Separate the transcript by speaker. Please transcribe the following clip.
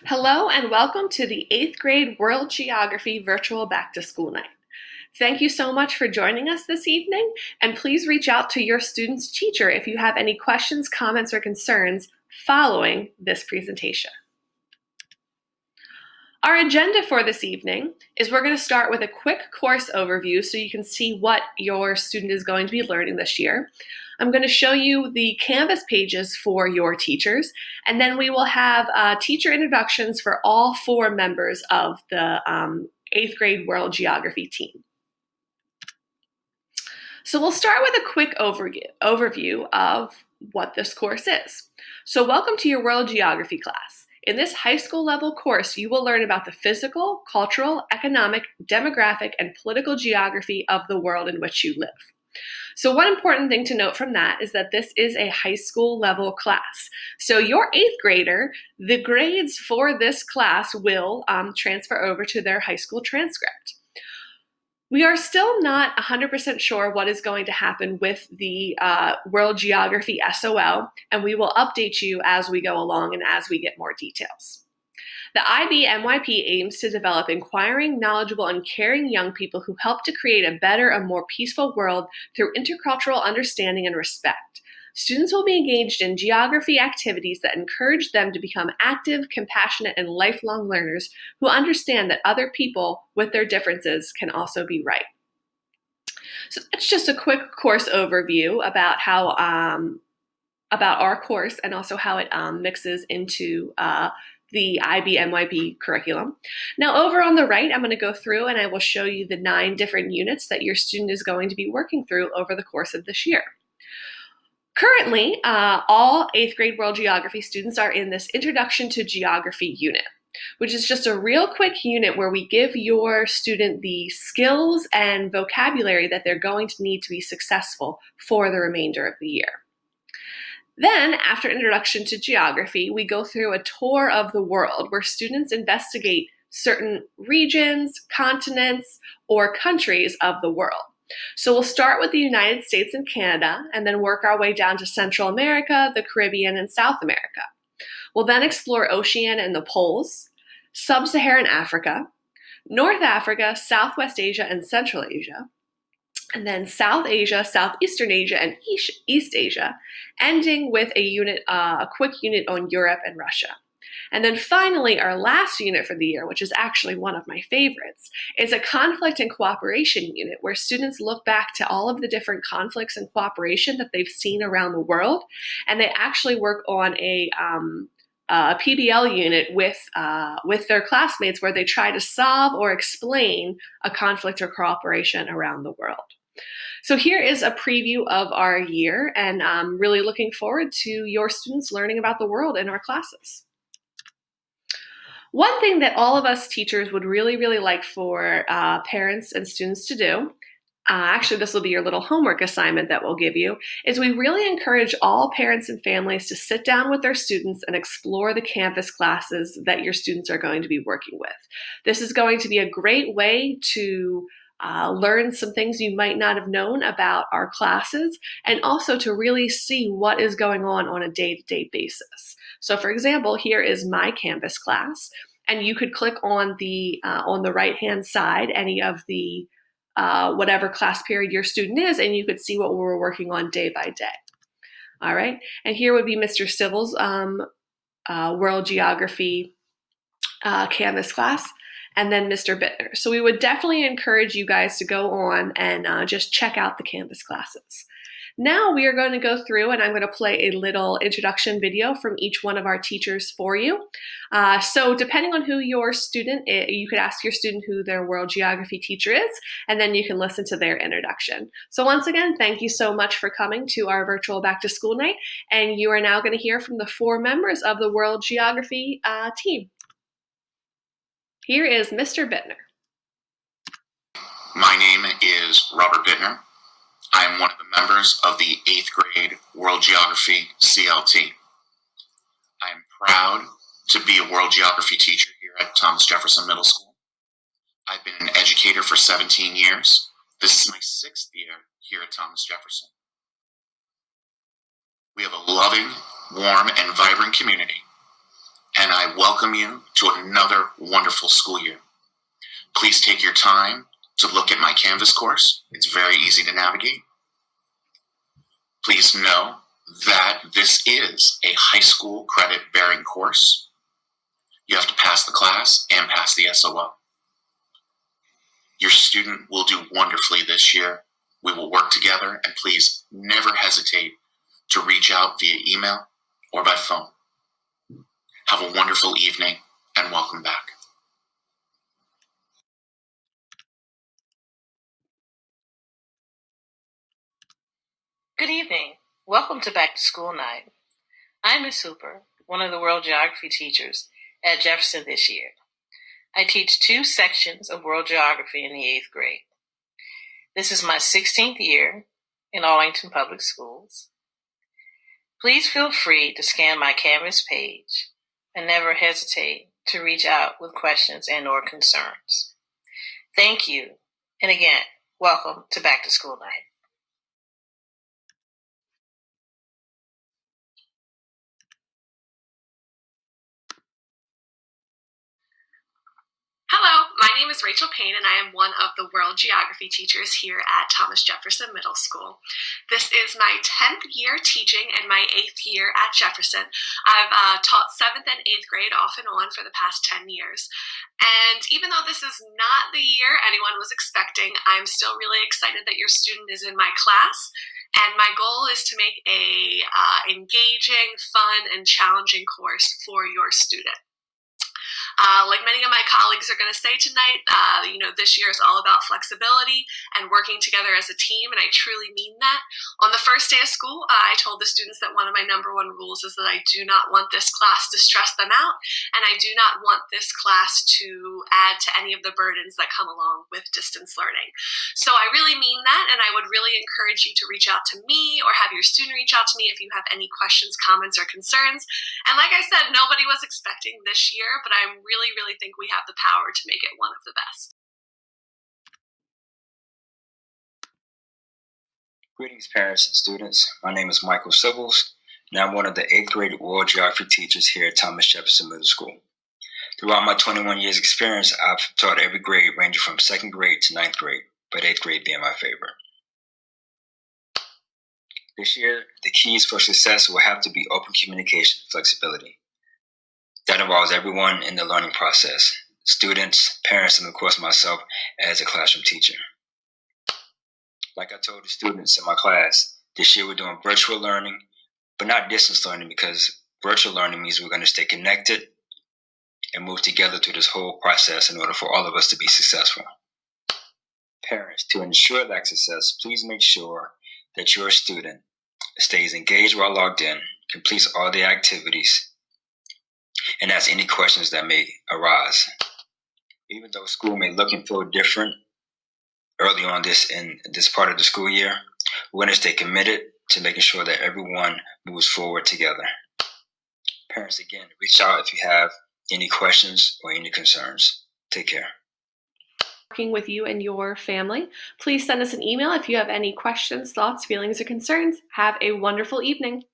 Speaker 1: Hello and welcome to the 8th grade World Geography Virtual Back to School Night. Thank you so much for joining us this evening, and please reach out to your student's teacher if you have any questions, comments, or concerns following this presentation. Our agenda for this evening is we're going to start with a quick course overview so you can see what your student is going to be learning this year. I'm going to show you the Canvas pages for your teachers, and then we will have teacher introductions for all 4 members of the 8th grade World Geography team. So we'll start with a quick overview of what this course is. So welcome to your World Geography class. In this high school level course, you will learn about the physical, cultural, economic, demographic, and political geography of the world in which you live. So one important thing to note from that is that this is a high school level class. So your 8th grader, the grades for this class will transfer over to their high school transcript. We are still not 100% sure what is going to happen with the World Geography SOL, and we will update you as we go along and as we get more details. The IBMYP aims to develop inquiring, knowledgeable, and caring young people who help to create a better and more peaceful world through intercultural understanding and respect. Students will be engaged in geography activities that encourage them to become active, compassionate, and lifelong learners who understand that other people with their differences can also be right. So that's just a quick course overview about how about our course and also how it mixes into the IBMYP curriculum. Now over on the right, I'm going to go through and I will show you the 9 different units that your student is going to be working through over the course of this year. Currently, all 8th grade World Geography students are in this Introduction to Geography unit, which is just a real quick unit where we give your student the skills and vocabulary that they're going to need to be successful for the remainder of the year. Then, after Introduction to Geography, we go through a tour of the world where students investigate certain regions, continents, or countries of the world. So we'll start with the United States and Canada, and then work our way down to Central America, the Caribbean, and South America. We'll then explore Oceania and the poles, Sub-Saharan Africa, North Africa, Southwest Asia, and Central Asia, and then South Asia, Southeastern Asia, and East Asia, ending with a quick unit on Europe and Russia. And then finally, our last unit for the year, which is actually one of my favorites, is a conflict and cooperation unit where students look back to all of the different conflicts and cooperation that they've seen around the world, and they actually work on a PBL unit with their classmates where they try to solve or explain a conflict or cooperation around the world. So here is a preview of our year, and I'm really looking forward to your students learning about the world in our classes. One thing that all of us teachers would really like for parents and students to do, actually this will be your little homework assignment that we'll give you, is we really encourage all parents and families to sit down with their students and explore the Canvas classes that your students are going to be working with. This is going to be a great way to learn some things you might not have known about our classes, and also to really see what is going on a day-to-day basis. So for example, here is my Canvas class, and you could click on the right-hand side any of the whatever class period your student is, and you could see what we're working on day by day. All right, and here would be Mr. Stivel's World Geography Canvas class, and then Mr. Bittner. So we would definitely encourage you guys to go on and just check out the Canvas classes. Now we are going to go through and I'm going to play a little introduction video from each one of our teachers for you. So depending on who your student is, you could ask your student who their World Geography teacher is, and then you can listen to their introduction. So once again, thank you so much for coming to our virtual back to school night, and you are now going to hear from the 4 members of the World Geography team. Here is Mr. Bittner.
Speaker 2: My name is Robert Bittner. I am one of the members of the 8th grade World Geography CLT. I am proud to be a World Geography teacher here at Thomas Jefferson Middle School. I've been an educator for 17 years. This is my 6th year here at Thomas Jefferson. We have a loving, warm, and vibrant community, and I welcome you to another wonderful school year. Please take your time to look at my Canvas course. It's very easy to navigate. Please know that this is a high school credit bearing course. You have to pass the class and pass the SOL. Your student will do wonderfully this year. We will work together, and please never hesitate to reach out via email or by phone. Have a wonderful evening and welcome back.
Speaker 3: Good evening. Welcome to Back to School Night. I'm Miss Hooper, one of the World Geography teachers at Jefferson this year. I teach 2 sections of World Geography in the 8th grade. This is my 16th year in Arlington Public Schools. Please feel free to scan my Canvas page and never hesitate to reach out with questions and/or concerns. Thank you, and again, welcome to Back to School Night.
Speaker 1: Hello, my name is Rachel Payne, and I am one of the World Geography teachers here at Thomas Jefferson Middle School. This is my 10th year teaching and my 8th year at Jefferson. I've taught 7th and 8th grade off and on for the past 10 years. And even though this is not the year anyone was expecting, I'm still really excited that your student is in my class. And my goal is to make a engaging, fun, and challenging course for your student. Like many of my colleagues are going to say tonight, this year is all about flexibility and working together as a team, and I truly mean that. On the first day of school, I told the students that one of my number one rules is that I do not want this class to stress them out, and I do not want this class to add to any of the burdens that come along with distance learning. So I really mean that, and I would really encourage you to reach out to me or have your student reach out to me if you have any questions, comments, or concerns. And like I said, nobody was expecting this year, but I really think we have the power to make it one of the best.
Speaker 4: Greetings, parents and students. My name is Michael Sibbles, and I'm one of the 8th grade World Geography teachers here at Thomas Jefferson Middle School. Throughout my 21 years experience, I've taught every grade ranging from 2nd grade to 9th grade, but 8th grade being my favorite. This year, the keys for success will have to be open communication and flexibility. That involves everyone in the learning process, students, parents, and of course myself as a classroom teacher. Like I told the students in my class, this year we're doing virtual learning, but not distance learning, because virtual learning means we're going to stay connected and move together through this whole process in order for all of us to be successful. Parents, to ensure that success, please make sure that your student stays engaged while logged in, completes all the activities, and ask any questions that may arise. Even though school may look and feel different early on in this part of the school year, we're going to stay committed to making sure that everyone moves forward together. Parents, again, reach out if you have any questions or any concerns. Take care.
Speaker 1: Working with you and your family. Please send us an email if you have any questions, thoughts, feelings, or concerns. Have a wonderful evening.